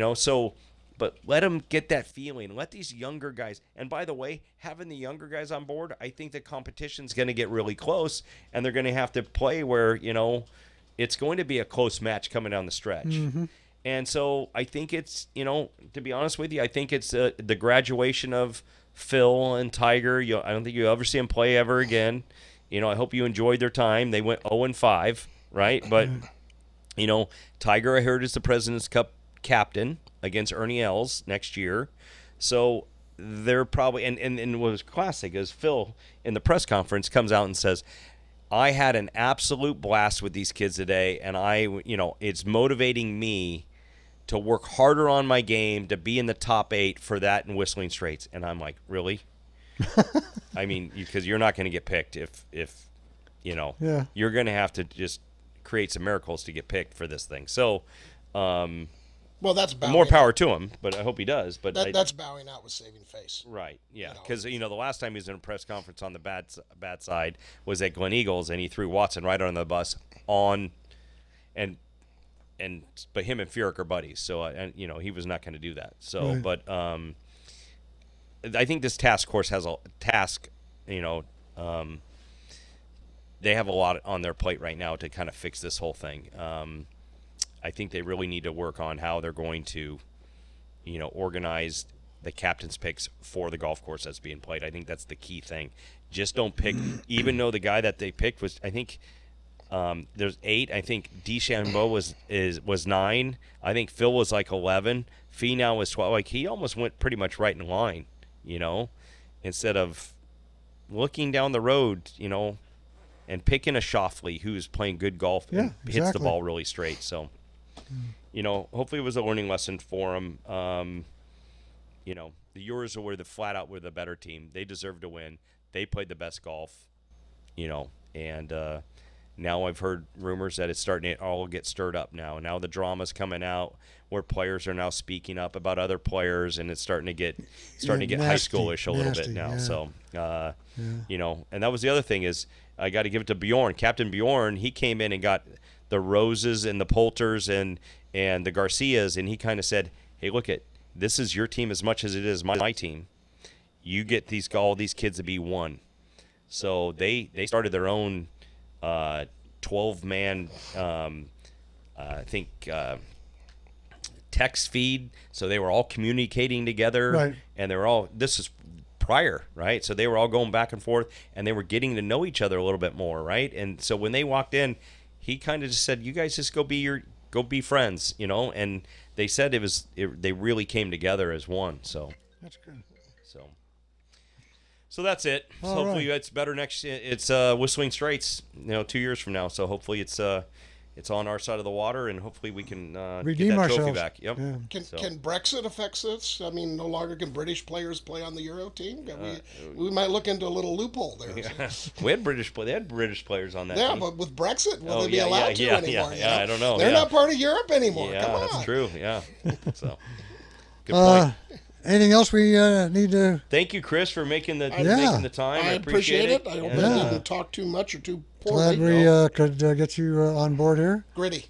But let them get that feeling. Let these younger guys, and by the way, having the younger guys on board, I think the competition's going to get really close, and they're going to have to play where, it's going to be a close match coming down the stretch. And so I think it's, to be honest with you, I think it's the graduation of Phil and Tiger. I don't think you'll ever see them play ever again. I hope you enjoyed their time. They went 0-5, right? But, Tiger, I heard, is the President's Cup captain against Ernie Els next year. So they're probably, and what was classic is Phil in the press conference comes out and says, I had an absolute blast with these kids today, and it's motivating me to work harder on my game, to be in the top 8 for that in Whistling Straits. And I'm like, really? I mean, because you're not going to get picked if you're going to have to just create some miracles to get picked for this thing. So, well, that's more power to him, but I hope he does. But that's bowing out with saving face. Right, yeah, because the last time he was in a press conference on the bad side was at Glen Eagles, and he threw Watson right on the bus but him and Furyk are buddies, so he was not going to do that. So, right. But I think this task force has a task. They have a lot on their plate right now to kind of fix this whole thing. I think they really need to work on how they're going to, organize the captain's picks for the golf course that's being played. I think that's the key thing. Just don't pick, even though the guy that they picked was, I think, there's 8. I think DeChambeau was 9. I think Phil was like 11. Finau was 12. Like, he almost went pretty much right in line, instead of looking down the road, and picking a Shoffley who's playing good golf and hits the ball really straight. So, hopefully it was a learning lesson for him. The Ewers were the better team. They deserved to win. They played the best golf, and now I've heard rumors that it's starting to all get stirred up now. Now the drama's coming out where players are now speaking up about other players, and it's starting to get nasty, high schoolish a little bit now. Yeah. So, and that was the other thing is I got to give it to Bjorn. Captain Bjorn, he came in and got the Roses and the Poulters and the Garcias, and he kind of said, hey, this is your team as much as it is my team. You get all these kids to be one. So they started their own 12-man, I think, text feed. So they were all communicating together, right. And they were all, this is prior, right? So they were all going back and forth, and they were getting to know each other a little bit more, right? And so when they walked in, he kind of just said, you guys just go be friends, and they said they really came together as one. So that's good. So that's it. So All hopefully right. it's better next. It's Whistling Straits, 2 years from now. So hopefully it's on our side of the water, and hopefully we can redeem get that ourselves. trophy back. Yep. Yeah. Can Brexit affect this? I mean, no longer can British players play on the Euro team. We might look into a little loophole there. Yeah. We had They had British players on that Yeah, team. but with Brexit, will they be allowed to anymore? Yeah, I don't know. They're not part of Europe anymore. Yeah, Come on. that's true. Yeah. So good point. Anything else we need to? Thank you, Chris, for making the time. I appreciate it. I hope I didn't talk too much or too poorly. Glad we could get you on board here. Gritty.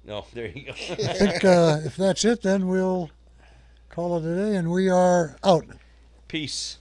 No, there you go. I think if that's it, then we'll call it a day, and we are out. Peace.